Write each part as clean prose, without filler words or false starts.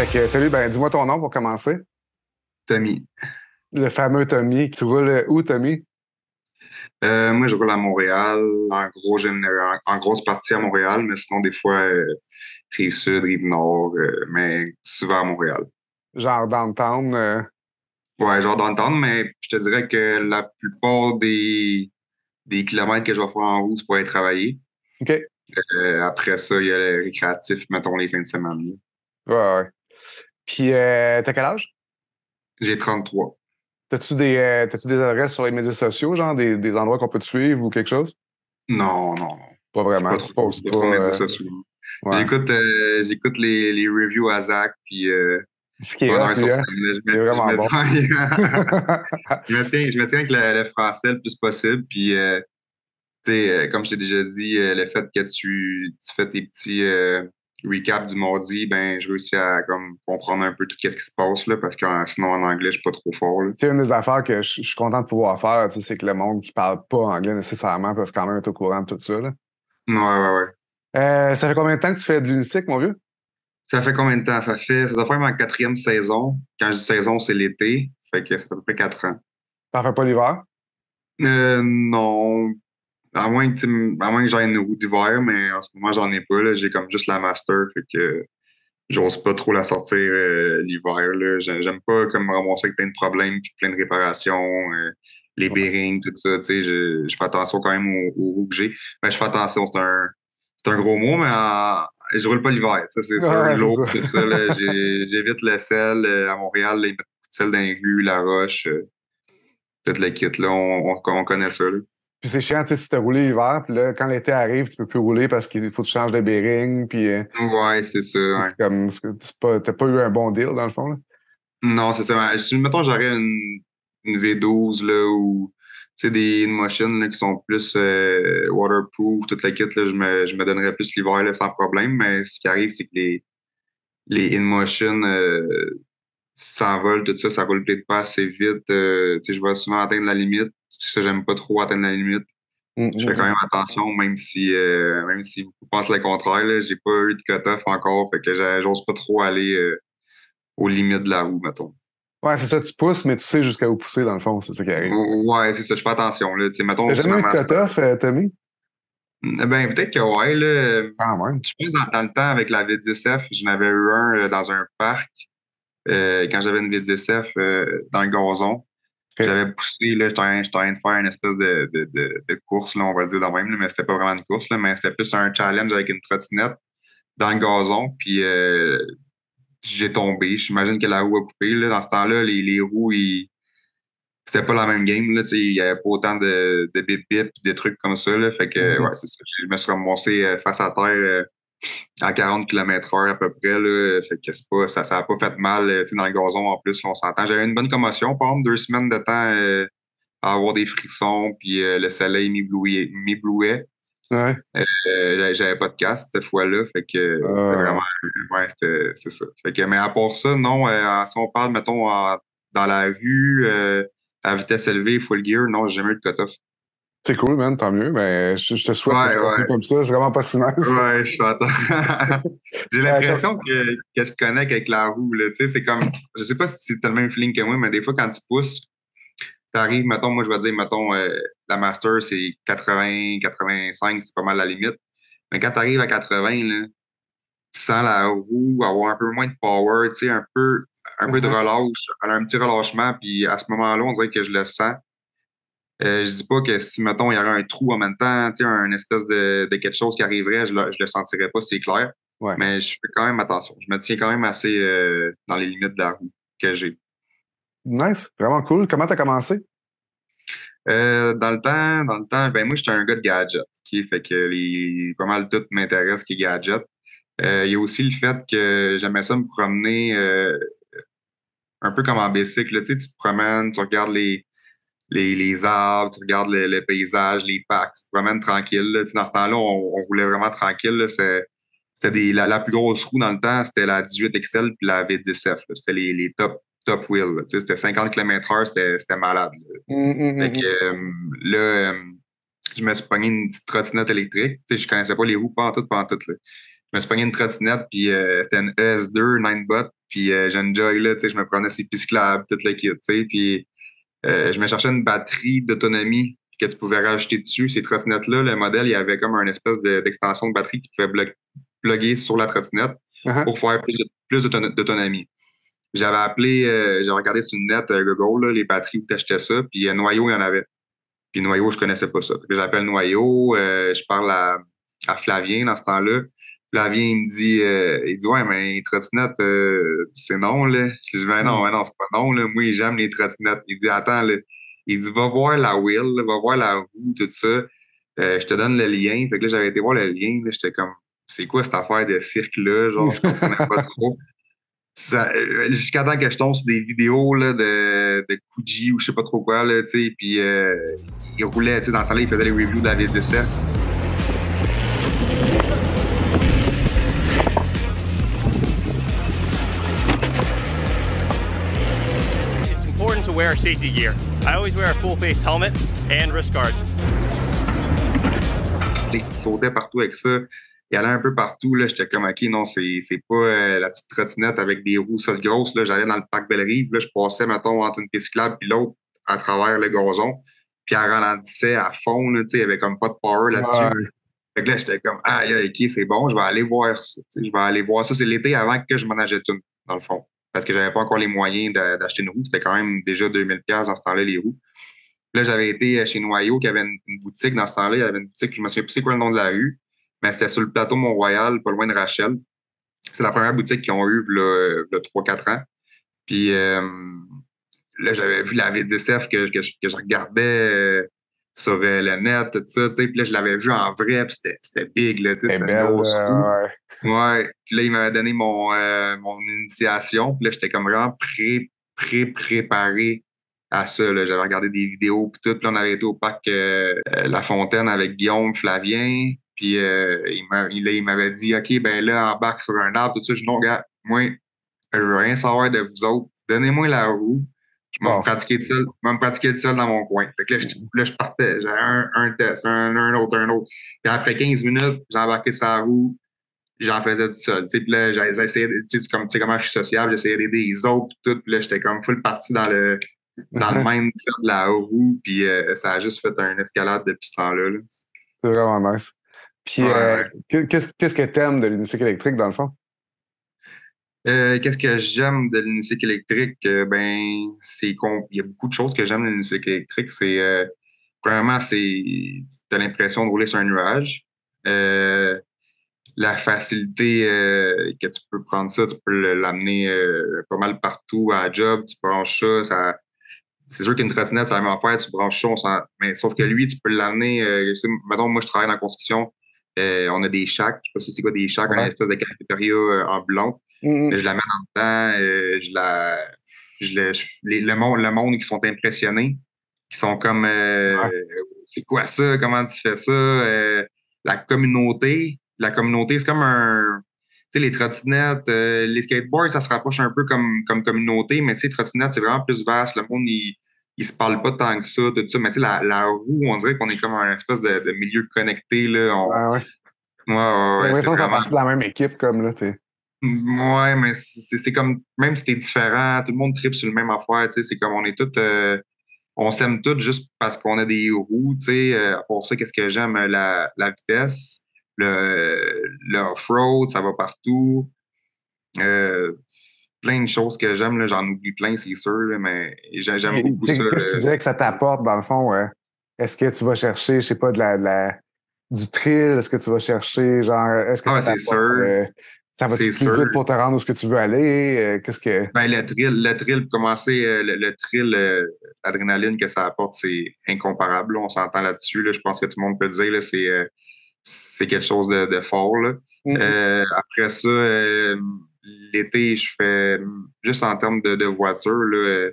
Fait que, salut, ben, dis-moi ton nom pour commencer. Tommy. Le fameux Tommy. Tu roules où, Tommy? Moi, je roule à Montréal, en grosse partie à Montréal, mais sinon, des fois, Rive-Sud, Rive-Nord, mais souvent à Montréal. Genre downtown. Ouais, genre dans le temps, mais je te dirais que la plupart des kilomètres que je vais faire en route, c'est pour aller travailler. OK. Après ça, il y a le récréatif, mettons, les fins de semaine, là. Ouais, ouais. Puis, t'as quel âge? J'ai 33. T'as-tu des adresses sur les médias sociaux, genre des endroits qu'on peut te suivre ou quelque chose? Non, non, non. Pas Je suis vraiment. Tu poses pas pas. trop médias sociaux. Ouais. J'écoute les reviews à Zach, puis Ce qui est hot, bonheur lui, sur hein? scène, là. Il est vraiment bon. Je me tiens avec le français le plus possible. Puis, tu sais, comme je t'ai déjà dit, le fait que tu fais tes petits recaps du mardi, ben, je réussis à comme, comprendre un peu tout ce qui se passe, là, parce que sinon, en anglais, je suis pas trop fort, là. Tu sais, une des affaires que je suis content de pouvoir faire, tu sais, c'est que le monde qui parle pas anglais nécessairement peuvent quand même être au courant de tout ça, là. Ouais, ouais, ouais. Ça fait combien de temps que tu fais de l'unicycle, mon vieux? Ça fait combien de temps? Ça doit faire ma quatrième saison. Quand je dis saison, c'est l'été. Fait que ça fait à peu près 4 ans. T'en fais pas l'hiver? Non. À moins que j'aille une roue d'hiver, mais en ce moment, j'en ai pas, là. J'ai comme juste la master, fait que j'ose pas trop la sortir l'hiver, là. J'aime pas comme me ramasser avec plein de problèmes puis plein de réparations, les bearings, tout ça, tu sais. Je fais attention quand même aux roues que j'ai. Ben, je fais attention, c'est un gros mot, mais je roule pas l'hiver, ça, c'est sûr. Ouais, c'est L'eau, ça. tout ça, là, j'évite le sel. À Montréal, là, ils mettent beaucoup de sel dans les rues, la roche, tout le kit, là. On connaît ça, là. Puis c'est chiant, tu sais, si t'as roulé l'hiver, puis là, quand l'été arrive, tu peux plus rouler parce qu'il faut que tu changes de bearing, puis Ouais, c'est ça, ouais. c'est comme, t'as pas eu un bon deal, dans le fond, là. Non, c'est ça. Si, mettons, j'aurais une V12 là, ou des InMotion là, qui sont plus waterproof, toute la kit, là, je me donnerais plus l'hiver là, sans problème. Mais ce qui arrive, c'est que les InMotion s'envolent, tout ça, ça roule peut-être pas assez vite. Tu sais, je vais souvent atteindre la limite. Ça, j'aime pas trop atteindre la limite. Hum, Je hum, fais quand hum. même attention, même si vous pensez le contraire, là, j'ai pas eu de cut-off encore. Fait que j'ose pas trop aller aux limites de la roue, mettons. Ouais, c'est ça, tu pousses, mais tu sais jusqu'à où pousser, dans le fond, c'est ça qui arrive. Ouais, c'est ça, je fais attention, là. Tu sais, T'as mettons, sur jamais ma eu de master. cut-off, Tommy? Ben, peut-être que ouais, là. Quand même. Je pense dans le temps, avec la V10F, j'en avais eu un dans un parc, quand j'avais une V10F dans le gazon. OK. J'avais poussé, là, j'étais en train de faire une espèce de course, là, on va le dire de même, là, mais c'était pas vraiment une course, là, mais c'était plus un challenge avec une trottinette dans le gazon, puis j'ai tombé. J'imagine que la roue a coupé, là. Dans ce temps-là, les roues, c'était pas la même game, là, tu sais, il y avait pas autant de bip-bip, des trucs comme ça, là, fait que, Mhm. ouais, c'est ça. Je me suis ramassé face à terre à 40 km/h à peu près, là, fait que ça a pas fait mal, tu sais, dans le gazon en plus, là, on s'entend. J'avais une bonne commotion, par exemple, 2 semaines de temps à avoir des frissons, puis le soleil m'éblouait. Ouais. J'avais pas de casque cette fois-là, fait que c'était Euh, vraiment, ouais, c'est ça. Fait que, mais à part ça, non, si on parle, mettons, dans la rue, à vitesse élevée, full gear, non, j'ai jamais eu de cut-off. c'est cool, man, tant mieux. Mais je te souhaite que Ouais, ça continue ouais, comme ça. C'est vraiment pas si nice. ouais, je suis content. J'ai Comme- l'impression que je connecte avec la roue, là, tu sais, c'est comme, je sais pas si tu as le même feeling que moi, mais des fois, quand tu pousses, t'arrives, mettons, moi, je vais dire, mettons, la Master, c'est 80, 85, c'est pas mal la limite. Mais quand tu arrives à 80, là, tu sens la roue avoir un peu moins de power, tu sais, un peu de Mhm. relâche, elle a un petit relâchement, puis à ce moment-là, on dirait que je le sens. Je dis pas que si, mettons, il y aurait un trou en même temps, tu sais, un espèce de quelque chose qui arriverait, je le sentirais pas, c'est clair. Ouais. Mais je fais quand même attention. Je me tiens quand même assez dans les limites de la roue que j'ai. Nice. Vraiment cool. Comment t'as commencé? Dans le temps, ben moi, j'étais un gars de gadget, qui fait que pas mal tout m'intéresse qui est gadget. Il y a aussi le fait que j'aimais ça me promener un peu comme en bicycle, là, tu sais, tu te promènes, tu regardes les arbres, tu regardes le paysage, les parcs, tu te promènes tranquille, là. Tu sais, dans ce temps-là, on roulait vraiment tranquille, là. C'était la plus grosse roue dans le temps, c'était la 18 XL puis la V10F, là. C'était les top wheels, là. Tu sais, c'était 50 km/h, c'était malade, là. Hum, hum, Fait hum, que hum. là, je me suis pogné une petite trottinette électrique. Tu sais, je connaissais pas les roues pantoute, là. Je me suis pogné une trottinette, puis c'était une ES2 9 bot, puis j'enjoy, là, tu sais, je me prenais ces pistes cyclables, tout le kit, tu sais, puis je me cherchais une batterie d'autonomie que tu pouvais rajouter dessus. Ces trottinettes-là, le modèle, il y avait comme un espèce d'extension de batterie que tu pouvais plugger sur la trottinette Uh-huh. pour faire plus d'autonomie. J'avais regardé sur le net, Google, là, les batteries où tu achetais ça, puis Noyau, il y en avait. Puis Noyau, je connaissais pas ça. Fait que j'appelle Noyau, je parle à Flavien dans ce temps-là. Flavien, il dit, ouais, mais les trottinettes, c'est non, là. Je dis, Hmm. ben non, c'est pas non, là. Moi, j'aime les trottinettes. Il dit, attends, là. Il dit, va voir la wheel, là, va voir la roue, tout ça. Je te donne le lien. Fait que là, j'avais été voir le lien, là. J'étais comme, c'est quoi cette affaire de cirque-là? Genre, je comprenais pas trop. Jusqu'à temps que je tombe sur des vidéos là, de Kuji ou je sais pas trop quoi, là, tu sais, puis il roulait, tu sais, dans ce temps-là, il faisait les reviews de la V17. It's important to wear safety gear. I always wear a full face helmet and wrist guards. Il sautait partout avec ça. Il allait un peu partout, là. J'étais comme, OK, non, c'est pas la petite trottinette avec des roues ça grosses, là. J'allais dans le parc Belle-Rive, là. Je passais, mettons, entre une piste cyclable puis l'autre à travers le gazon. Puis elle ralentissait à fond, là, tu sais. Il y avait comme pas de power là-dessus. Ouais. Fait que là, j'étais comme, ah, OK, c'est bon, je vais aller voir ça. Tu sais, je vais aller voir ça. C'est l'été avant que je m'en achète une, dans le fond. Parce que j'avais pas encore les moyens d'acheter une roue. C'était quand même déjà 2000$ dans ce temps-là, les roues. Là, j'avais été chez Noyau, qui avait une boutique dans ce temps-là. Il y avait une boutique, je me souviens plus c'est quoi le nom de la rue, mais c'était sur le plateau Mont-Royal, pas loin de Rachel. C'est la première boutique qu'ils ont eue, là, 3-4 ans. Puis là, j'avais vu la V10F que je regardais sur le net, tout ça, tu sais. Puis là, je l'avais vu en vrai, puis c'était big, là, tu sais, Elle est c'était une belle. grosse roue. Ouais. Ouais. Puis là, il m'avait donné mon initiation. Puis là, j'étais comme vraiment préparé à ça, là. J'avais regardé des vidéos, puis tout. Puis là, on avait été au parc La Fontaine avec Guillaume Flavien. Puis il m'avait dit, OK, ben là, embarque sur un arbre, tout ça. Je dis, non, gars, moi, je veux rien savoir de vous autres. Donnez-moi la roue. Je Je vais me pars. pratiquer tout seul, je vais me pratiquer tout seul dans mon coin. Fait que là, je partais. J'avais un test, un autre, un autre. Puis après 15 minutes, j'ai embarqué sur la roue. J'en faisais tout seul. Tu sais, puis là, j'essayais, tu sais, comme, tu sais comment je suis sociable, j'essayais d'aider les autres, puis tout. Puis là, j'étais comme full parti dans le mindset de la roue. Puis ça a juste fait un escalade depuis ce temps-là, là. C'est vraiment nice. Puis, Ouais, ouais. qu'est-ce que t'aimes de l'unicycle électrique, dans le fond? Qu'est-ce que j'aime de l'unicycle électrique? Ben, il y a beaucoup de choses que j'aime de l'unicycle électrique. Premièrement, t'as l'impression de rouler sur un nuage. La facilité que tu peux prendre ça, tu peux l'amener pas mal partout à la job, tu branches ça. C'est sûr qu'une trottinette, ça va même faire, tu branches ça, mais sauf que lui, tu peux l'amener. Tu sais, mettons, moi, je travaille dans la construction. On a des shacks, je sais pas si c'est quoi des shacks, un Ouais. espèce de cafétéria ambulante. Mais je la mets en dedans, le monde qui sont impressionnés, qui sont comme Ouais. c'est quoi ça? Comment tu fais ça? La communauté, c'est comme tu sais, les trottinettes, les skateboards, ça se rapproche un peu comme communauté, mais tu sais, trottinettes, c'est vraiment plus vaste. Le monde, il se parle pas tant que ça, tout ça. Mais tu sais, la roue, on dirait qu'on est comme un espèce de milieu connecté, là. Ouais, ouais. Ouais, ouais, J'ai ouais, c'est l'impression de faire vraiment. partie de la même équipe, comme là, t'es. Ouais, mais c'est comme, même si t'es différent, tout le monde tripe sur le même affaire, tu sais, c'est comme on est tous, on s'aime tous juste parce qu'on a des roues, tu sais. Pour ça, qu'est-ce que j'aime? La vitesse, le off-road, ça va partout. Euh, Plein de choses que j'aime, là, j'en oublie plein, c'est sûr, là, mais j'aime Tu beaucoup ça. sais, qu'est-ce que tu dirais que ça t'apporte, dans le fond? Est-ce que tu vas chercher, je sais pas, du thrill? Est-ce que tu vas chercher, genre, est-ce que Ah, ça ben, c'est t'apporte, sûr, ça va-tu c'est plus sûr. vite pour te rendre où ce que tu veux aller? Qu'est-ce que. Ben, le thrill, pour commencer, le thrill, l'adrénaline que ça apporte, c'est incomparable, là. On s'entend là-dessus, là. Je pense que tout le monde peut le dire, là. C'est quelque chose de fort, là. Mhm. Après ça, l'été, je fais, juste en termes de voiture, là,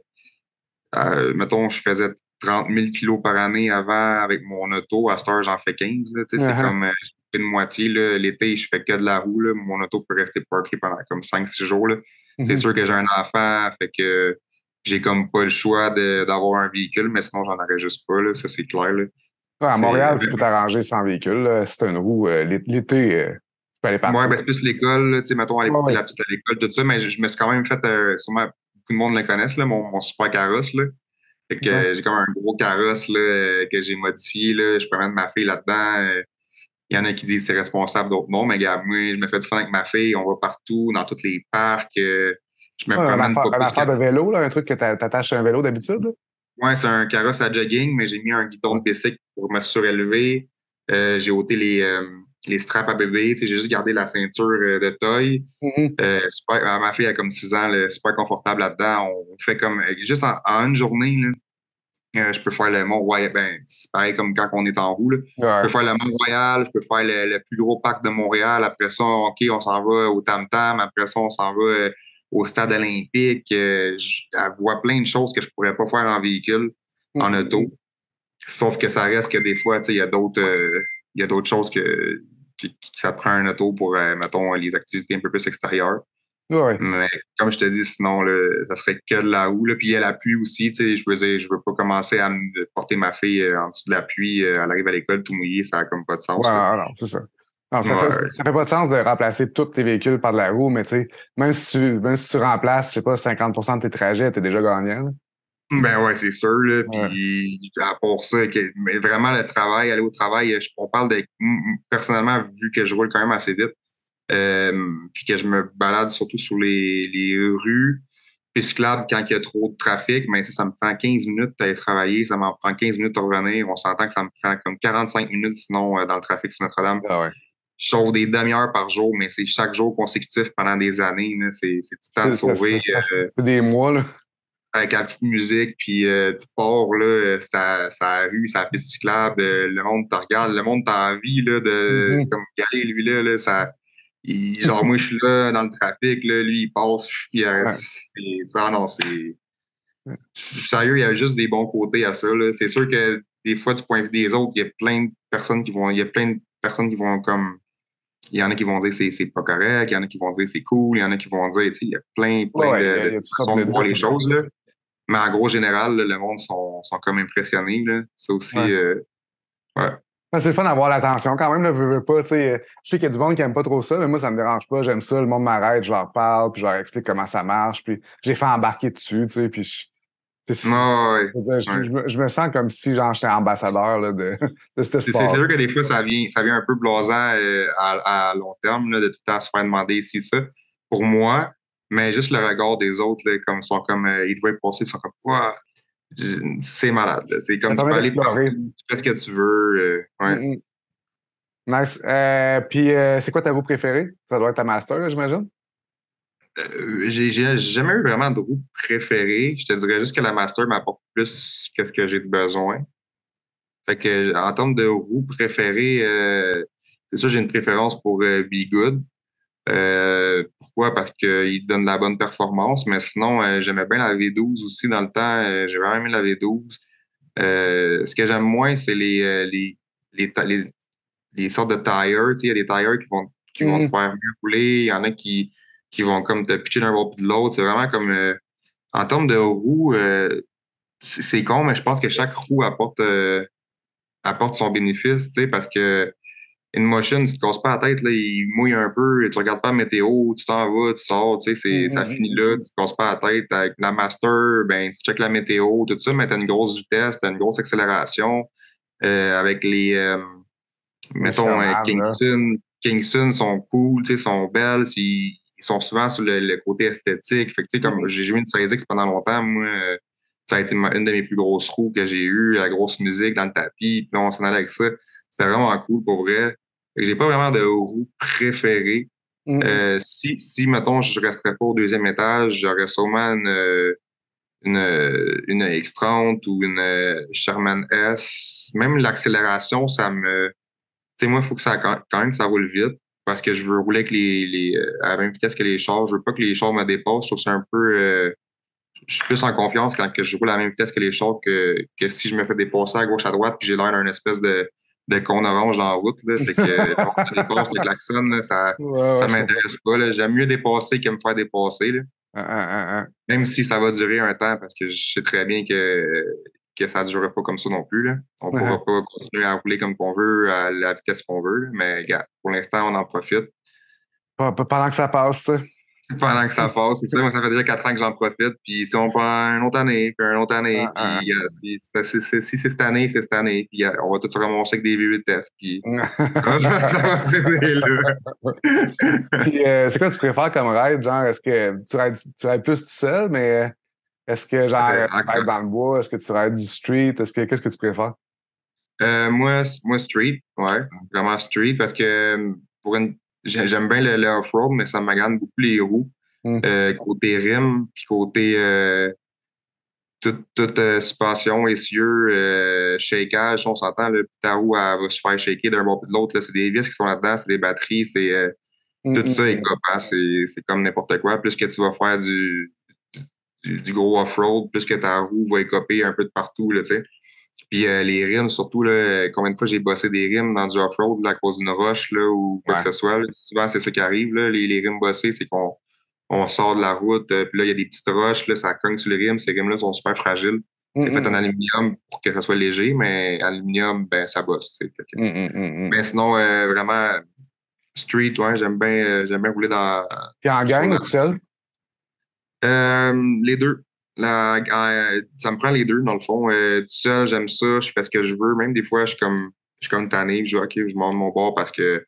mettons, je faisais 30 000 kilos par année avant avec mon auto. À cette heure, j'en fais 15, là. Tu sais, c'est Uh-huh. comme, je fais une moitié, là. L'été, je fais que de la roue, là. Mon auto peut rester parké pendant comme 5-6 jours, là. C'est Mhm. sûr que j'ai un enfant, fait que j'ai comme pas le choix d'avoir un véhicule, mais sinon, j'en aurais juste pas, là. Ça, c'est clair, là. Ouais, à C'est, Montréal, tu peux t'arranger sans véhicule, là. Si t'as une roue, l'été, peux aller Ouais, partout. ben, c'est plus l'école, là, tu sais, mettons, Ouais, ouais. la petite à l'école, tout ça, mais je me suis quand même fait, sûrement, beaucoup de monde le connaissent, là, mon super carrosse, là. Fait que Ouais. j'ai comme un gros carrosse, là, que j'ai modifié, là. Je peux mettre ma fille là-dedans. Il y en a qui disent que c'est responsable, d'autres non, mais regarde, moi, je me fais du fun avec ma fille, on va partout, dans tous les parcs. Je me Ouais, promène pas une plus que. affaire de vélo, là, un truc que t'attaches à un vélo d'habitude, là? Ouais, c'est un carrosse à jogging, mais j'ai mis un guidon Ouais. de bicycle pour me surélever. J'ai ôté les straps à bébé. Tu sais, j'ai juste gardé la ceinture de toile. Mhm. Ma fille a comme 6 ans, là, super confortable là-dedans. On fait comme juste en une journée, là, je peux faire le Mont-Royal. Ben, c'est pareil comme quand on est en roue, là. Je peux Ouais. faire le Mont-Royal, je peux faire le plus gros parc de Montréal. Après ça, OK, on s'en va au Tam Tam. Après ça, on s'en va au stade olympique. Je vois plein de choses que je pourrais pas faire en véhicule, en auto. Mhm. Sauf que ça reste que des fois, tu sais, il y a d'autres choses que ça prend un auto pour, mettons, les activités un peu plus extérieures. Ouais. Mais comme je te dis, sinon, là, ça serait que de la houe. Là. Puis il y a la pluie aussi. Tu sais, je veux dire, je veux pas commencer à porter ma fille en dessous de la pluie. Elle arrive à l'école tout mouillé, ça a comme pas de Ouais, sens. Là. non, c'est ça. Non, Ouais. ça fait pas de sens de remplacer tous tes véhicules par de la roue, mais tu sais, même si tu remplaces, je sais pas, 50% de tes trajets, t'es déjà gagnant, là. Ben ouais, c'est sûr. Là. Ouais. Puis à part ça, mais vraiment le travail, aller au travail, on parle de personnellement, vu que je roule quand même assez vite, puis que je me balade surtout sur les rues. Puis cyclable quand il y a trop de trafic, mais ça me prend 15 minutes d'aller travailler, ça m'en prend 15 minutes de revenir. On s'entend que ça me prend comme 45 minutes sinon dans le trafic sur Notre-Dame. Ah ouais. Je sauve des demi-heures par jour, mais c'est chaque jour consécutif pendant des années. Là. C'est du temps de sauver C'est des mois, là. avec la petite musique, puis tu pars, là, c'est à la rue, c'est à la piste cyclable, le monde te regarde, le monde t'a envie là, de Mhm. comme galer lui là, ça. Genre moi je suis là dans le trafic, là, lui il passe, puis Ouais. ça, non, c'est. Sérieux, il y a juste des bons côtés à ça. Là. C'est sûr que des fois, du point de vue des autres, il y a plein de personnes qui vont. Il y a plein de personnes qui vont comme. Il y en a qui vont dire c'est pas correct, il y en a qui vont dire c'est cool, il y en a qui vont dire, tu sais, il y a Ouais, plein ouais, de il y a toutes sortes façons de voir les de. choses. Là. Mais en gros, général, là, le monde sont comme impressionnés. Là. C'est aussi. Ouais. Ouais. Ouais, c'est le fun d'avoir l'attention quand même, là, veux pas, tu sais. Je sais qu'il y a du monde qui aime pas trop ça, mais moi, ça me dérange pas. J'aime ça. Le monde m'arrête, je leur parle, puis je leur explique comment ça marche, puis j'ai fait embarquer dessus, tu sais, puis tu sais, Ouais, je veux dire, ouais. je me sens comme si genre, j'étais ambassadeur là, de ce C'est sport. sûr que des fois, ça vient un peu blasant à long terme, là, de tout le temps se faire demander ici, ça. Pour moi, mais juste le regard des autres, là, comme sont comme ils te voient passer, ils sont comme Ouah, c'est malade. Là. C'est Ça comme tu permet peux aller d'explorer. partout, tu fais ce que tu veux. Ouais. Mm, mm. Nice. Puis, c'est quoi ta roue préférée? Ça doit être ta master, là, j'imagine? J'ai jamais eu vraiment de roue préférée. Je te dirais juste que la Master m'apporte plus que ce que j'ai de besoin. Fait que en termes de roue préférée, c'est sûr j'ai une préférence pour Be Good. Pourquoi? Parce qu'il donne de la bonne performance, mais sinon, j'aimais bien la V12 aussi dans le temps. J'ai vraiment aimé la V12. Ce que j'aime moins, c'est les, ta- les, les sortes de tires. Tu sais, il y a des tires qui vont te Mhm. faire mieux rouler. Il y en a qui vont comme te pitcher d'un bord puis de l'autre. C'est vraiment comme en termes de roues, c'est con, mais je pense que chaque roue apporte son bénéfice, tu sais, parce que InMotion, tu te casses pas la tête, là, il mouille un peu, tu regardes pas la météo, tu t'en vas, tu sors, tu sais, ça finit Mhm. là, tu te casses pas la tête. Avec la Master, ben, tu checkes la météo, tout ça, mais t'as une grosse vitesse, t'as une grosse accélération. Avec Les mettons, Sherman, là. Kingston sont cool, tu sais, sont belles, ils sont souvent sur le côté esthétique. Fait que, tu sais, comme Mhm. j'ai joué une 16X pendant longtemps, moi, ça a été une de mes plus grosses roues que j'ai eues, la grosse musique dans le tapis, puis là, on s'en allait avec ça. C'était vraiment cool pour vrai. Fait que j'ai pas vraiment de roue préférée. Mhm. Si, mettons, je resterais pas au deuxième étage, j'aurais sûrement une X30 ou une Sherman S. Même l'accélération, ça me tu sais, moi, il faut que ça quand même que ça roule vite parce que je veux rouler avec à la même vitesse que les chars. Je veux pas que les chars me dépassent. Je trouve ça un peu. Je suis plus en confiance quand que je roule à la même vitesse que les chars que si je me fais dépasser à gauche à droite puis j'ai l'air d'un espèce de con orange dans la route. Là. Fait que le monde qui dépasse le klaxon, là, Ouais, ça ouais, je comprends. m'intéresse pas. Là. J'aime mieux dépasser que me faire dépasser. Là. Ah. Même si ça va durer un temps parce que je sais très bien que ça ne durera pas comme ça non plus. Là. On ne Ah. pourra pas continuer à rouler comme qu'on veut, à la vitesse qu'on veut. Là. Mais gars, pour l'instant, on en profite. Pendant que ça passe, tu sais. Pendant que ça passe, c'est ça. Moi, ça fait déjà 4 ans que j'en profite. Puis si on prend une autre année, puis une autre année, puis si c'est cette année, c'est cette année. Puis on va tout se ramasser avec des VUTF. Puis ça va finir là. Puis, c'est quoi que tu préfères comme ride? Genre, est-ce que tu rides plus tout seul, mais est-ce que, genre, tu rides dans le bois? Est-ce que tu rides du street? Qu'est-ce que tu préfères? Moi, street, ouais. Vraiment street, parce que j'aime bien le off-road, mais ça me magane beaucoup les roues. Mm. Côté rim, puis côté toute suspension, essieu, shakeage, on s'entend, là, ta roue elle va se faire shaker d'un bord puis de l'autre. Là, c'est des vis qui sont là-dedans, c'est des batteries, c'est tout ça est copant, c'est comme n'importe quoi. Plus que tu vas faire du gros off-road, plus que ta roue va écoper un peu de partout, là, tu sais. Puis les rims, surtout, là, combien de fois j'ai bossé des rims dans du off-road là, à cause d'une roche là, ou quoi que ce soit. Là. Souvent, c'est ça qui arrive. Là, les rims bossés, c'est qu'on sort de la route, puis là, il y a des petites roches, là, ça cogne sur les rims. Ces rims-là sont super fragiles. C'est fait en aluminium pour que ça soit léger, mais aluminium, ben, ça bosse. Mais sinon, vraiment, street, ouais, j'aime bien rouler dans. Puis en gang ou tout seul? Les deux. Ça me prend les deux, dans le fond. Tout seul, j'aime ça, je fais ce que je veux. Même des fois, je suis comme tanné, je dis OK, je monte mon bord parce que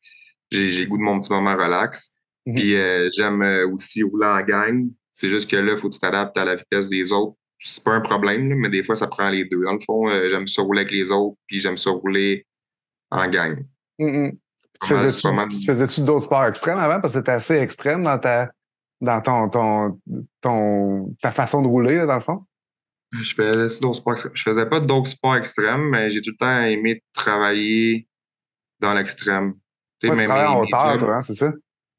j'ai goût de mon petit moment relax. Puis j'aime aussi rouler en gang. C'est juste que là, il faut que tu t'adaptes à la vitesse des autres. C'est pas un problème, là, mais des fois, ça prend les deux. Dans le fond, j'aime ça rouler avec les autres, puis j'aime ça rouler en gang. Tu faisais-tu d'autres sports extrêmes avant? Parce que t'étais assez extrême dans ta façon de rouler, là, dans le fond? Je faisais pas d'autres sports extrêmes, mais j'ai tout le temps aimé travailler dans l'extrême. Tu travailles en hauteur, toi, hein, c'est ça?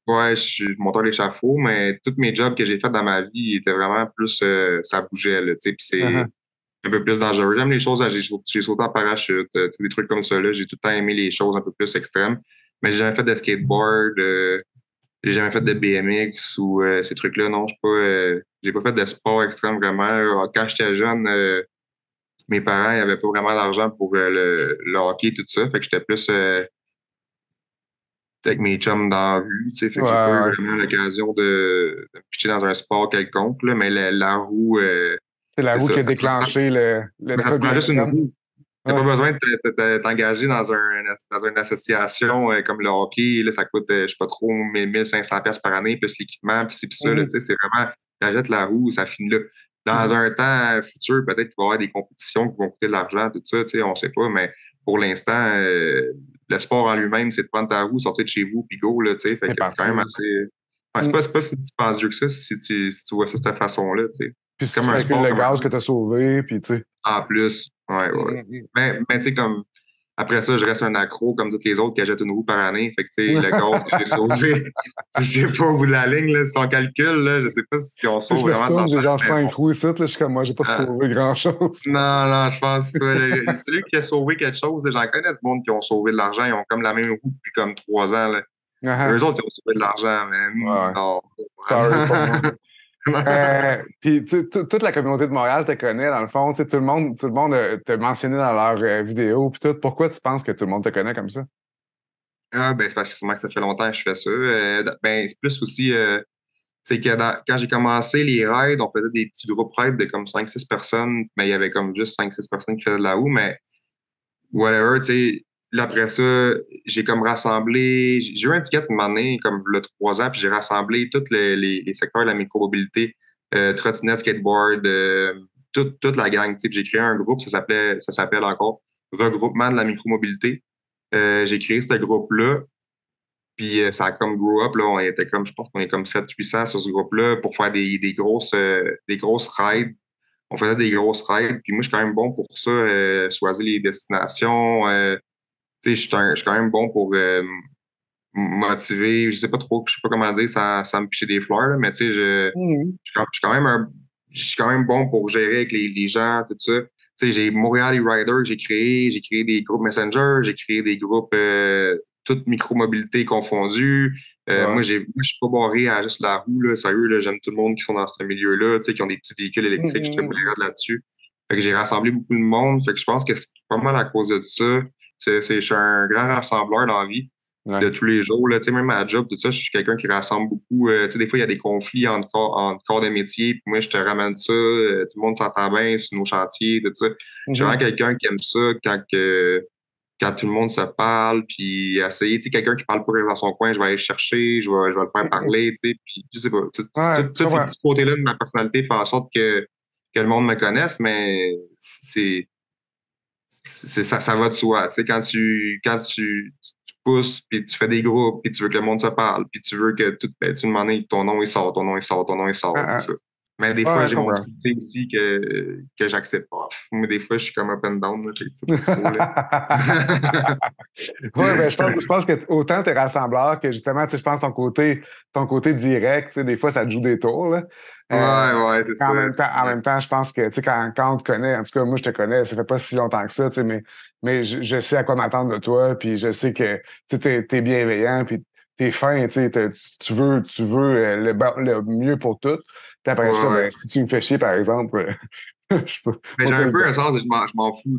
Ouais, je suis monteur d'échafaud, mais tous mes jobs que j'ai faits dans ma vie étaient vraiment plus ça bougeait, là, tu sais, puis c'est un peu plus dangereux. J'aime les choses, j'ai sauté en parachute, des trucs comme ça, là. J'ai tout le temps aimé les choses un peu plus extrêmes, mais j'ai jamais fait de skateboard, j'ai jamais fait de BMX ou ces trucs-là, non, j'ai pas fait de sport extrême vraiment. Quand j'étais jeune, mes parents n'avaient pas vraiment d'argent pour le hockey et tout ça, fait que j'étais plus avec mes chums dans la rue, tu sais, fait que j'ai pas eu vraiment l'occasion de me pitcher dans un sport quelconque, là, mais la roue... c'est la roue qui a déclenché le ça prend juste une roue. T'as pas besoin de t'engager dans une association comme le hockey, là, ça coûte, je sais pas trop, 1500$ par année, plus l'équipement, puis ça, là, tu sais, c'est vraiment, t'achètes la roue, ça finit là. Dans un temps futur, peut-être qu'il va y avoir des compétitions qui vont coûter de l'argent, tout ça, tu sais, on sait pas, mais pour l'instant, le sport en lui-même, c'est de prendre ta roue, sortir de chez vous, puis go, là, tu sais, fait que c'est quand même assez... Ouais, c'est pas si dispendieux que ça, si tu vois ça de cette façon-là, tu sais. Puis si tu calcules le gaz que tu as sauvé, puis tu sais... En plus, ouais. Mais tu sais, comme... Après ça, je reste un accro comme tous les autres qui achètent une roue par année. Fait que, tu sais, le gaz que j'ai sauvé, je sais pas au bout de la ligne, là, si on calcule, là, je sais pas si on sauve vraiment de l'argent. J'ai genre 5 roues ici, là, je suis comme moi, j'ai pas sauvé grand-chose. Non, je pense que celui qui a sauvé quelque chose, j'en connais du monde qui ont sauvé de l'argent, ils ont comme la même roue depuis comme 3 ans. Là. Eux autres, ils ont sauvé de l'argent, mais non. Sorry, puis toute la communauté de Montréal te connaît, dans le fond. Tout le monde te mentionné dans leurs vidéos. Puis tout. Pourquoi tu penses que tout le monde te connaît comme ça? Ah, ben, c'est parce que sûrement que ça fait longtemps que je fais ça. Ben, c'est plus aussi, c'est que quand j'ai commencé les raids, on faisait des petits groupes raids de comme 5-6 personnes, mais il y avait comme juste 5-6 personnes qui faisaient de la roue, mais whatever, tu sais. Là, après ça, j'ai comme rassemblé, j'ai eu un ticket une année, comme il y a 3 ans, puis j'ai rassemblé tous les secteurs de la micromobilité, trottinette, skateboard, toute la gang. Tu sais, j'ai créé un groupe, ça s'appelle encore Regroupement de la micromobilité. J'ai créé ce groupe-là, puis ça a comme grow up, là, on était comme, je pense qu'on est comme 700-800 sur ce groupe-là pour faire des grosses rides. On faisait des grosses rides, puis moi, je suis quand même bon pour ça, choisir les destinations, tu sais, je suis quand même bon pour motiver. Je sais pas comment dire, ça me picher des fleurs, là, mais tu sais, je suis quand même bon pour gérer avec les gens, tout ça. Tu sais, j'ai Montréal E-Rider que j'ai créé des groupes Messenger, j'ai créé des groupes toutes micromobilité confondues. Moi, je suis pas barré à juste la roue, là. Sérieux, là, j'aime tout le monde qui sont dans ce milieu-là, tu sais, qui ont des petits véhicules électriques, je suis très là-dessus. Fait que j'ai rassemblé beaucoup de monde. Fait que je pense que c'est pas mal à cause de ça. Je suis un grand rassembleur dans la vie. de tous les jours. Là, même à la job, tout ça, je suis quelqu'un qui rassemble beaucoup. Des fois, il y a des conflits entre corps de métier, puis moi, je te ramène ça. Tout le monde s'entend bien sur nos chantiers, tout ça. Je suis vraiment quelqu'un qui aime ça quand tout le monde se parle, puis essayer, quelqu'un qui parle pas dans son coin, je vais aller le chercher, je vais le faire parler, puis je sais pas. Ouais, Tous ces petits côtés-là de ma personnalité font en sorte que le monde me connaisse, mais ça va de soi. Quand tu pousses, puis tu fais des groupes, puis tu veux que le monde se parle, puis tu veux que tu demandes ton nom, il sort, ton nom, il sort, ton nom, il sort. Mais des fois, ouais, j'ai mon petit côté aussi que j'accepte pas. Mais des fois, je suis comme up and down. Là, oui, ben, je pense que autant t'es rassembleur que justement, je pense ton côté direct, des fois, ça te joue des tours. Là. Ouais, c'est ça. En même temps, je pense que quand on te connaît, en tout cas, moi, je te connais, ça fait pas si longtemps que ça, mais je sais à quoi m'attendre de toi, puis je sais que t'es bienveillant, puis t'es fin, tu veux le mieux pour tout. Puis après ça, ben, si tu me fais chier, par exemple, je peux. Mais j'ai un peu un sens, je m'en fous,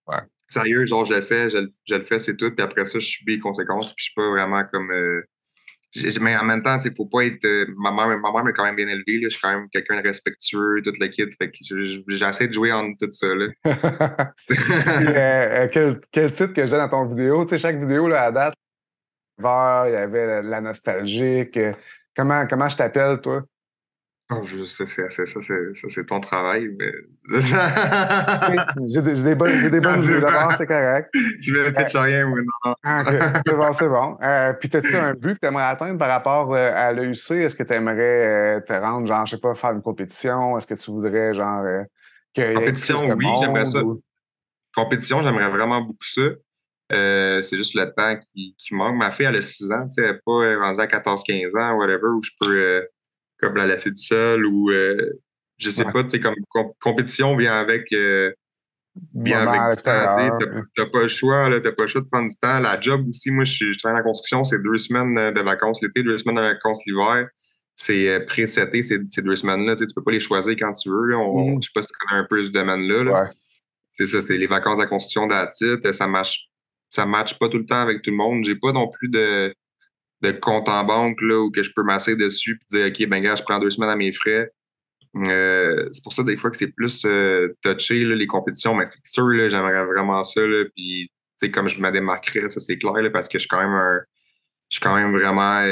Ouais. Sérieux, genre, je le fais, je le fais, c'est tout. Puis après ça, je subis les conséquences. Puis je suis pas vraiment comme. Mais en même temps, il faut pas être. Ma mère m'a quand même bien élevé. Là, je suis quand même quelqu'un de respectueux, toute la kid. Fait que j'essaie de jouer entre tout ça. Là. Puis, quel titre que je donne à ton vidéo? Tu sais, chaque vidéo, là, à date, il y avait la nostalgique. Comment je t'appelle, toi? Oh, ça, c'est ton travail, mais. J'ai des bonnes idées d'abord, c'est correct. Tu me pitches rien, oui, non. OK, c'est bon, c'est bon. Puis, as-tu un but que tu aimerais atteindre par rapport à l'EUC? Est-ce que tu aimerais te rendre, genre, je sais pas, faire une compétition? Est-ce que tu voudrais, genre, qu'il y ait plus Compétition, de oui, j'aimerais monde? ça. Compétition, j'aimerais vraiment beaucoup ça. C'est juste le temps qui manque. Ma fille, elle a 6 ans, tu sais, elle n'est pas rendue à 14-15 ans, whatever, où je peux comme la laisser toute seule ou je sais Ouais. pas, tu sais, comme compétition vient Moment avec à du temps, tu sais, l'extérieur. t'as pas le choix, là, t'as pas le choix de prendre du temps. La job aussi, moi, je travaille en construction, c'est 2 semaines de vacances l'été, 2 semaines de vacances l'hiver. C'est pré-seté, ces 2 semaines-là, tu sais, tu peux pas les choisir quand tu veux. Là. Mhm. Je sais pas si tu connais un peu ce domaine-là. Là. Ouais. C'est ça, c'est les vacances de la construction d'Atit. Ça matche pas tout le temps avec tout le monde. J'ai pas non plus de compte en banque là, où que je peux m'asseoir dessus et dire OK, ben gars, je prends 2 semaines à mes frais. C'est pour ça des fois que c'est plus touché là, les compétitions, mais c'est sûr, là, j'aimerais vraiment ça. Là, puis comme je me démarquerais, ça c'est clair, là, parce que je suis quand même vraiment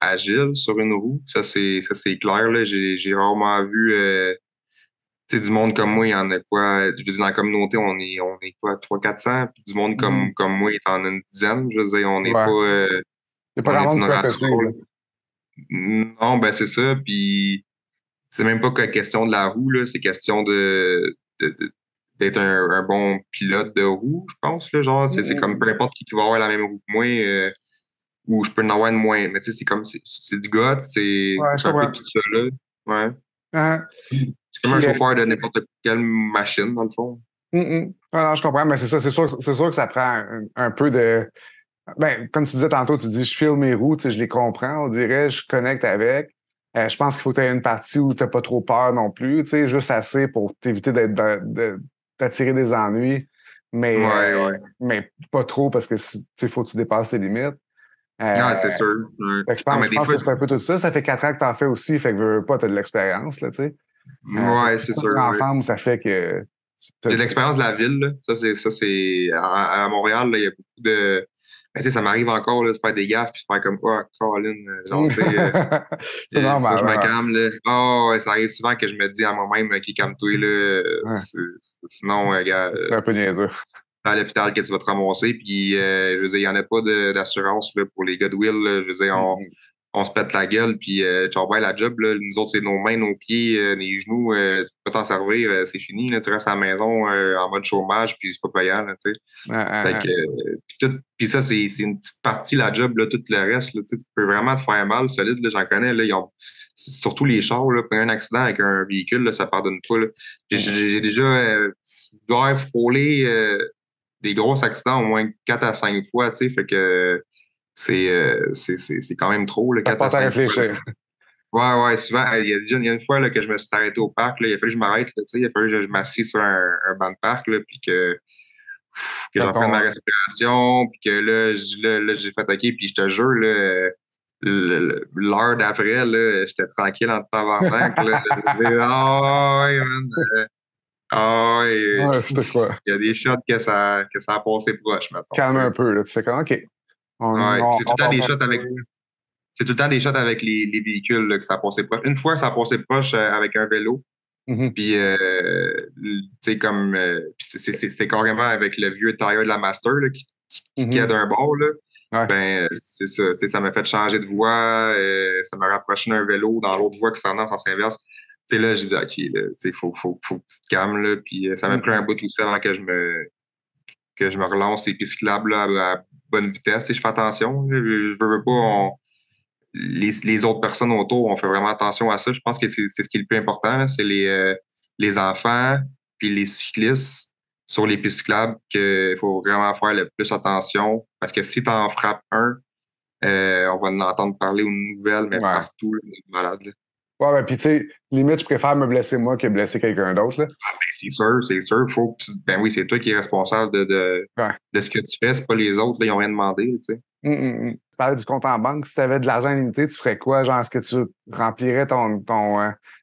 agile sur une roue. Ça c'est clair. Là. J'ai rarement vu du monde comme moi, il y en a quoi? Je veux dire, dans la communauté, on est quoi, 300-400? Puis du monde Mhm. comme moi, il y en a une dizaine. Je veux dire, on n'est pas. Ouais. C'est pas On est vraiment de une quoi te race suivre. rare. Non, ben c'est ça. Puis c'est même pas que question de la roue, là. C'est question d'être un bon pilote de roue, je pense. Là, genre, c'est comme peu importe qui va avoir la même roue que moi, ou je peux en avoir une moins. Mais tu sais, c'est comme c'est du gars, Ouais, je c'est un peu comprends. tout ça là. Ouais. Hein? C'est comme un Puis, chauffeur de n'importe quelle machine, dans le fond. non, je comprends, mais c'est ça, c'est sûr que ça prend un peu de. Ben, comme tu disais tantôt, tu dis je file mes roues, je les comprends, on dirait, je connecte avec. Je pense qu'il faut que tu aies une partie où tu n'as pas trop peur non plus, juste assez pour t'éviter d'attirer des ennuis, Ouais, ouais. mais pas trop parce que faut que tu dépasses tes limites. Ah, c'est Euh, sûr. Ouais. Fait que Non, mais je des pense fois, que c'est un peu tout ça. Ça fait 4 ans que tu en fais aussi, fait que veux pas, tu as de l'expérience, là, tu sais. Fait que ouais, c'est tout sûr. ça Ouais. ensemble, ça fait que J'ai de l'expérience de la ville, là. Ça, c'est, à Montréal, là, il y a beaucoup de, ben, tu sais, ça m'arrive encore, là, de faire des gaffes puis de faire comme, oh, Colin, genre, tu sais, c'est faut que normal, je me ouais. calme, là. Oh, ouais, ça arrive souvent que je me dis à moi-même, qui calme-toi, là. Ouais. Sinon, gars, C'est un peu niaiseux. à l'hôpital que tu vas te ramasser. Puis, je veux dire, il n'y en a pas d'assurance là, pour les Godwill. Là. Je veux dire, on se pète la gueule, puis tu vas la job. Là. Nous autres, c'est nos mains, nos pieds, les genoux. Tu peux pas t'en servir, c'est fini. Là. Tu restes à la maison en mode chômage, puis c'est pas payant. Là, tu sais. Fait que, puis ça, c'est une petite partie, la job. Là, tout le reste, là, tu sais, tu peux vraiment te faire mal solide. Là, j'en connais. Là, surtout les chars, là, un accident avec un véhicule, là, ça pardonne pas. Là. J'ai déjà frôlé des gros accidents au moins 4 à 5 fois, tu sais, fait que c'est quand même trop, là, Ça 4 à porte à 5 fois. réfléchir. Ouais, souvent, il y a une fois là, que je me suis arrêté au parc, là, il a fallu que je m'arrête, là, tu sais, il a fallu que je m'assieds sur un banc de parc, là, puis que que j'en prenne ma respiration, puis que là, j'ai fait OK, puis je te jure, là, l'heure d'après, là, j'étais tranquille en tabarnak, là. Je disais, ah ouais, man. Ah ouais, Ouais, je te crois. il y a des shots que ça a passé proche, mettons. Calme un peu, là. Tu fais comme, OK, Ouais, puis c'est tout le temps va des shots avec. continuer. C'est tout le temps des shots avec les véhicules là, que ça a passé proche. Une fois, ça a passé proche avec un vélo. Puis, tu sais, comme. C'est carrément avec le vieux tire de la Master là, qui est d'un bord. Là. Ouais. Ben, c'est ça. Ça m'a fait changer de voie. Ça m'a rapproché d'un vélo dans l'autre voie qui s'en a en sens inverse. Tu sais, là, j'ai dit, OK, il faut que tu te calmes. Là, puis, ça m'a pris un bout aussi avant que je me relance les pistes cyclables là, à bonne vitesse. Je fais attention. Je veux pas. Les autres personnes autour, on fait vraiment attention à ça. Je pense que c'est ce qui est le plus important. Là. C'est les enfants puis les cyclistes sur les pistes cyclables qu'il faut vraiment faire le plus attention. Parce que si tu en frappes un, on va l'entendre parler aux nouvelles, mais partout, là, malade. Là. Ouais, ben, puis tu sais, limite, je préfère me blesser moi que blesser quelqu'un d'autre. Là. Ah, ben, c'est sûr. Faut que ben oui, c'est toi qui es responsable de ce que tu fais. C'est pas les autres, là, ils n'ont rien demandé. Tu sais. Tu parlais du compte en banque. Si tu avais de l'argent illimité, tu ferais quoi? Genre, est-ce que tu remplirais ton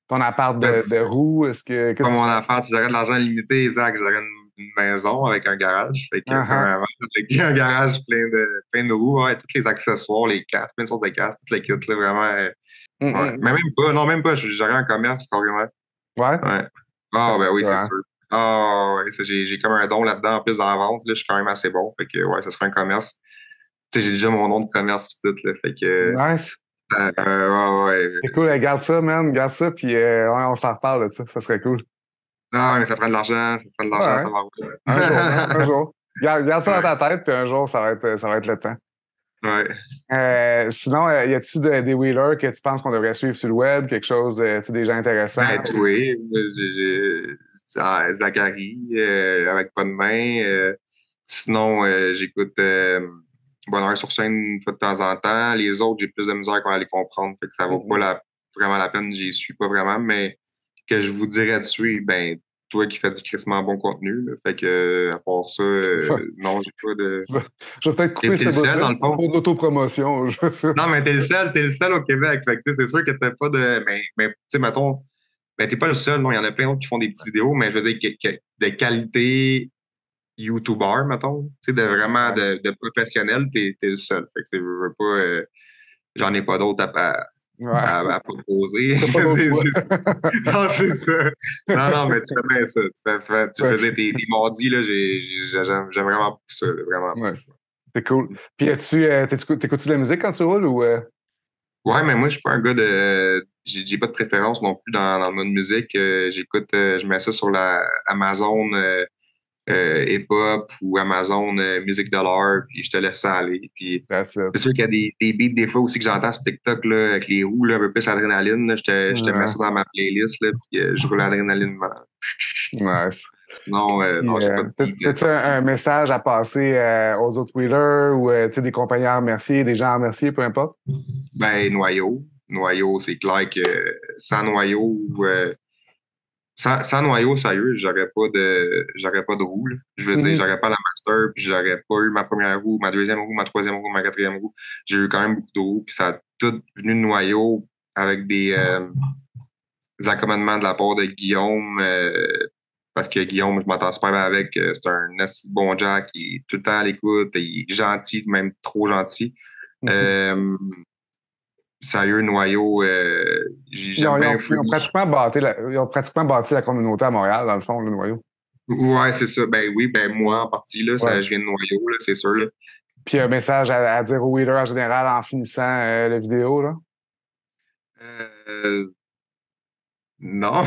appart de roues? Pas mon affaire, si j'aurais de l'argent limité, Zach, j'aurais une maison avec un garage. Fait que, avec un garage plein de roues, ouais, tous les accessoires, les casques, plein de sortes de casques, toutes les kits, là, vraiment. Ouais. Mais même pas, j'aurais un commerce carrément. Ouais? Ah, ben oui, c'est sûr. Ah, ouais, j'ai comme un don là-dedans, en plus dans la vente, là, je suis quand même assez bon. Fait que, ouais, ça serait un commerce. Tu sais, j'ai déjà mon nom de commerce pis tout, là. Fait que. Nice. Ouais. C'est cool, garde ça, man, garde ça, puis on s'en reparle de ça. Ça serait cool. Ah, mais ça prend de l'argent, Un jour. Garde ça dans ta tête, puis un jour, ça va être le temps. Ouais. Sinon, y a-tu des wheelers que tu penses qu'on devrait suivre sur le web, quelque chose, des gens intéressants? Ben, oui, Zachary, avec pas de main. Sinon, j'écoute Bonheur sur scène une fois de temps en temps. Les autres, j'ai plus de misère qu'on va les comprendre. Fait que ça vaut pas vraiment la peine, j'y suis pas vraiment, mais que je vous dirais de suivre, ben, toi qui fais du crissement bon contenu. Là. Fait que, à part ça, non, j'ai pas de. Je vais peut-être couper ce seul, dans le fond. pour l'autopromotion. Non, mais t'es le seul au Québec. Fait que, c'est sûr que t'as pas de. Mais tu sais, mettons, ben, t'es pas le seul. Non, il y en a plein d'autres qui font des petites vidéos, mais je veux dire, de qualité YouTuber, mettons. Tu sais, de vraiment de professionnel, t'es le seul. Fait que, je veux pas. J'en ai pas d'autres à proposer. Non, c'est ça. Non, mais tu fais bien ça. Tu faisais tes mardis, là, j'aime vraiment beaucoup ça, là, vraiment. Ouais, c'est cool. Puis, t'écoutes-tu de la musique quand tu roules ou. Ouais, mais moi, je suis pas un gars de. J'ai pas de préférence non plus dans le mode musique. J'écoute, je mets ça sur la Amazon hip-hop ou Amazon musique de l'heure, puis je te laisse ça aller. Puis c'est sûr qu'il y a des beats des fois aussi que j'entends sur TikTok là, avec les roues, là, un peu plus adrénaline. Là, je te mets ça dans ma playlist, là, puis je roule l'adrénaline. Nice. Non, j'ai pas de beat. T'as-tu un message à passer aux autres wheelers ou des compagnies à remercier, des gens à remercier, peu importe? Ben, Noyau, c'est clair que sans Noyau, sans Noyau, sérieux, j'aurais pas de roue. Là. Je veux dire, j'aurais pas la Master, puis j'aurais pas eu ma première roue, ma deuxième roue, ma troisième roue, ma quatrième roue. J'ai eu quand même beaucoup de roues, puis ça a tout venu de Noyau avec des accommodements de la part de Guillaume, parce que Guillaume, je m'entends super bien avec. C'est un bon Jack, il est tout le temps à l'écoute, il est gentil, même trop gentil. Sérieux, Noyau, ils ont pratiquement bâti la communauté à Montréal, dans le fond, le Noyau. Ouais, c'est ça. Ben oui, ben moi en partie, là, je viens de Noyau, là, c'est sûr. Là. Puis un message à dire aux wheelers en général en finissant la vidéo, là? Non.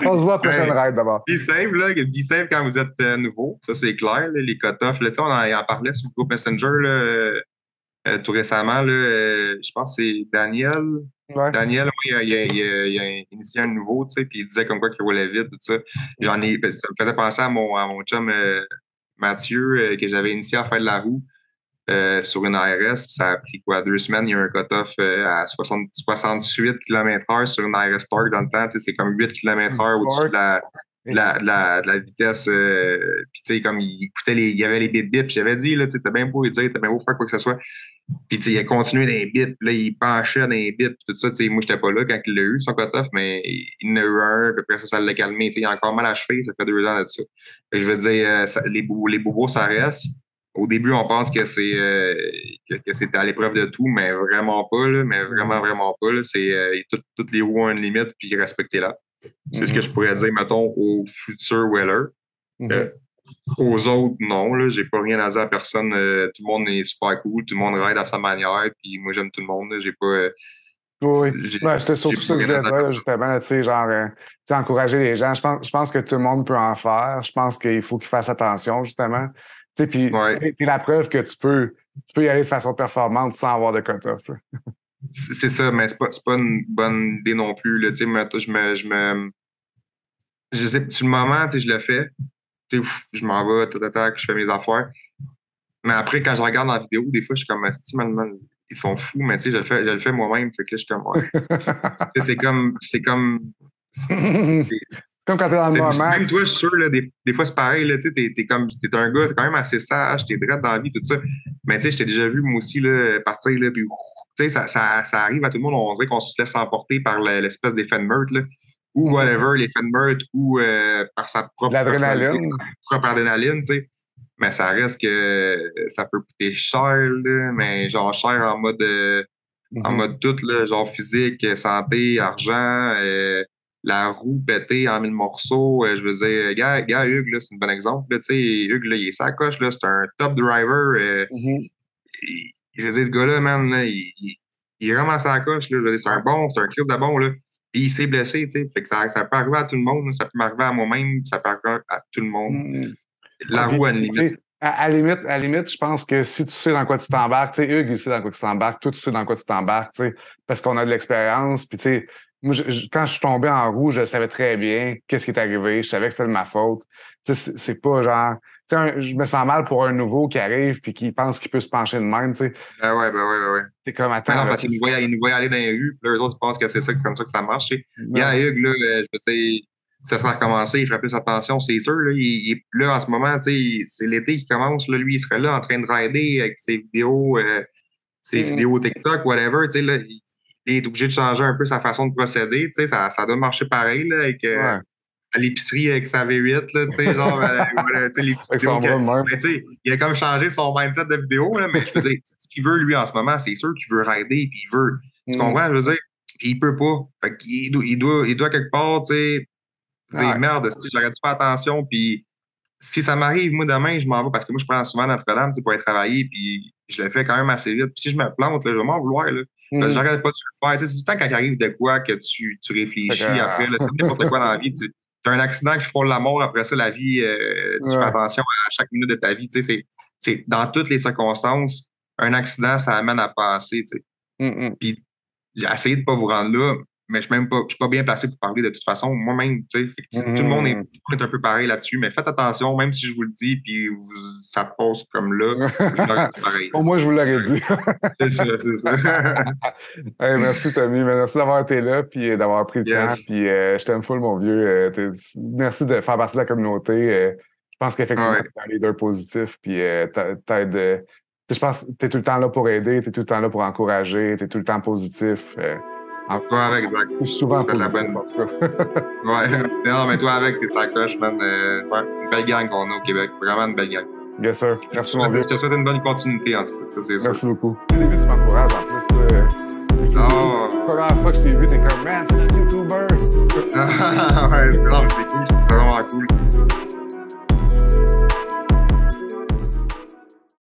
On se voit à la prochaine ride d'abord. Be safe quand vous êtes nouveau, ça c'est clair. Là, les cut-offs, on en parlait sur le groupe Messenger là, tout récemment. Là, je pense que c'est Daniel. Ouais. Daniel, oui, il a initié un nouveau, tu sais, puis il disait comme quoi qu'il roulait vite, tout ça. Ça me faisait penser à mon chum Mathieu, que j'avais initié à faire de la roue. Sur une ARS, puis ça a pris 2 semaines, il y a eu un cut-off à 68 km/h sur une ARS Torque dans le temps, c'est comme 8 km/h au-dessus de la de la vitesse. Puis, tu sais, comme il écoutait il y avait les bip bip. J'avais dit, là, tu sais, t'as bien beau lui dire, t'as bien beau faire quoi que ce soit. Puis, tu sais, il a continué dans les bips. Là, il penchait dans les bips. Tout ça, tu sais, moi, j'étais pas là quand il l'a eu, son cut-off, mais il en a eu un. Puis après ça l'a calmé. Tu sais, il a encore mal à la cheville. Ça fait 2 ans de ça. Et je veux dire, les bobos, ça reste. Au début, on pense que c'était à l'épreuve de tout, mais vraiment pas, là, mais vraiment, vraiment pas. Là. Toutes les roues ont une limite, puis respectez-la. C'est ce que je pourrais dire, metton, aux futurs Weller. Aux autres, non. Là, j'ai pas rien à dire à personne. Tout le monde est super cool, tout le monde ride à sa manière, puis moi, j'aime tout le monde. Là, j'ai pas... Oui, c'était surtout ça que je voulais dire, justement, tu sais, genre, encourager les gens. Je pense que tout le monde peut en faire. Je pense qu'il faut qu'ils fassent attention, justement. Tu sais, puis t'es la preuve que tu peux y aller de façon performante sans avoir de cut-off. C'est ça, mais c'est pas une bonne idée non plus. Là, tu sais, je sais, sur le moment, tu sais, je le fais. Tu sais, je m'en vais, je fais mes affaires. Mais après, quand je regarde la vidéo, des fois, je suis comme, ils sont fous, mais tu sais, je le fais moi-même. Fait que là, je suis comme, ouais. C'est comme. C'est comme quand t'es dans le moment. Même toi, je suis sûr, là, des fois, c'est pareil. Là, t'es un gars, t'es quand même assez sage, t'es droit dans la vie, tout ça. Mais tu sais, je t'ai déjà vu, moi aussi, là, partir, là, puis tu sais, ça arrive à tout le monde. On dirait qu'on se laisse emporter par l'espèce d'effet de meurtre, là, ou whatever, l'effet de meurtre, ou par sa propre adrénaline, tu sais. Mais ça reste que ça peut coûter cher, là, mais genre cher en mode tout, là, genre physique, santé, argent, la roue pétée en 1000 morceaux. Je veux dire, gars Hugues, là, c'est un bon exemple. Tu sais, Hugues, là, il est sacoche, là, c'est un top driver. Je veux dire, ce gars-là, man, là, il est vraiment sacoche, là. Je veux dire, c'est un Christ de bon, là. Puis il s'est blessé, tu sais. Fait que ça peut arriver à tout le monde, là. Ça peut m'arriver à moi-même, ça peut arriver à tout le monde. La roue, à une limite. À la limite, je pense que si tu sais dans quoi tu t'embarques, tu sais, Hugues, il sait dans quoi tu t'embarques, toi, tu sais dans quoi tu t'embarques, tu sais, parce qu'on a de l'expérience. Puis, tu sais, moi, quand je suis tombé en roue, je savais très bien qu'est-ce qui est arrivé. Je savais que c'était de ma faute. Tu sais, c'est pas genre... Tu sais, je me sens mal pour un nouveau qui arrive puis qui pense qu'il peut se pencher de même, tu sais. Ben ouais. C'est comme, attends... non, parce qu'ils nous voient aller dans les rues, puis là, eux autres pensent que c'est ça, comme ça que ça marche. Gars, Hugues, là, je sais... Ça sera recommencé, il ferait plus attention, c'est sûr. Là, là en ce moment, c'est l'été qui commence. Là, lui, il serait là en train de rider avec ses vidéos TikTok, whatever. Là, il est obligé de changer un peu sa façon de procéder. Ça doit marcher pareil là, avec, à l'épicerie avec sa V8. Là, genre, les petites vidéos mais il a comme changé son mindset de vidéo. Là, mais je veux dire, ce qu'il veut, lui, en ce moment, c'est sûr qu'il veut rider puis il veut. Tu comprends? Je veux dire, puis il peut pas. Fait qu'il il doit quelque part, tu sais. Merde, j'aurais dû faire attention. Puis si ça m'arrive, moi, demain, je m'en vais parce que moi, je prends souvent Notre-Dame pour aller travailler. Puis je le fais quand même assez vite. Puis si je me plante, là, je vais m'en vouloir. Là, parce que j'arrête pas de le faire. C'est tout le temps quand il arrive de quoi que tu réfléchis après. C'est n'importe quoi dans la vie. Tu as un accident qui frôle la mort. Après ça, la vie, tu fais attention à chaque minute de ta vie. C'est dans toutes les circonstances, un accident, ça amène à passer. Puis j'ai essayé de ne pas vous rendre là. Mais je suis pas bien placé pour parler de toute façon. Moi-même, tu sais, tout le monde est un peu pareil là-dessus, mais faites attention, même si je vous le dis, puis ça passe comme là, je l'aurais dit pareil. Pour moi, je vous l'aurais dit. C'est ça. Hey, merci, Tommy. Merci d'avoir été là, puis d'avoir pris le temps. Puis je t'aime full, mon vieux. Merci de faire partie de la communauté. Je pense qu'effectivement, tu es un leader positif, puis t'aides. Je pense que tu es tout le temps là pour aider, tu es tout le temps là pour encourager, tu es tout le temps positif. Toi avec, Zach. Souvent positif, en tout cas. Non, mais toi avec, t'es sa coche, man. Une belle gang qu'on a au Québec. Vraiment une belle gang. Yes, sir. Merci, mon vieux. Je te souhaite une bonne continuité, en tout cas. Ça, c'est sûr. Merci beaucoup. Au début, tu m'encourages, en plus. La première fois que je t'ai vu, t'es comme, man, c'est un YouTuber. Ouais, c'est cool. C'est vraiment cool.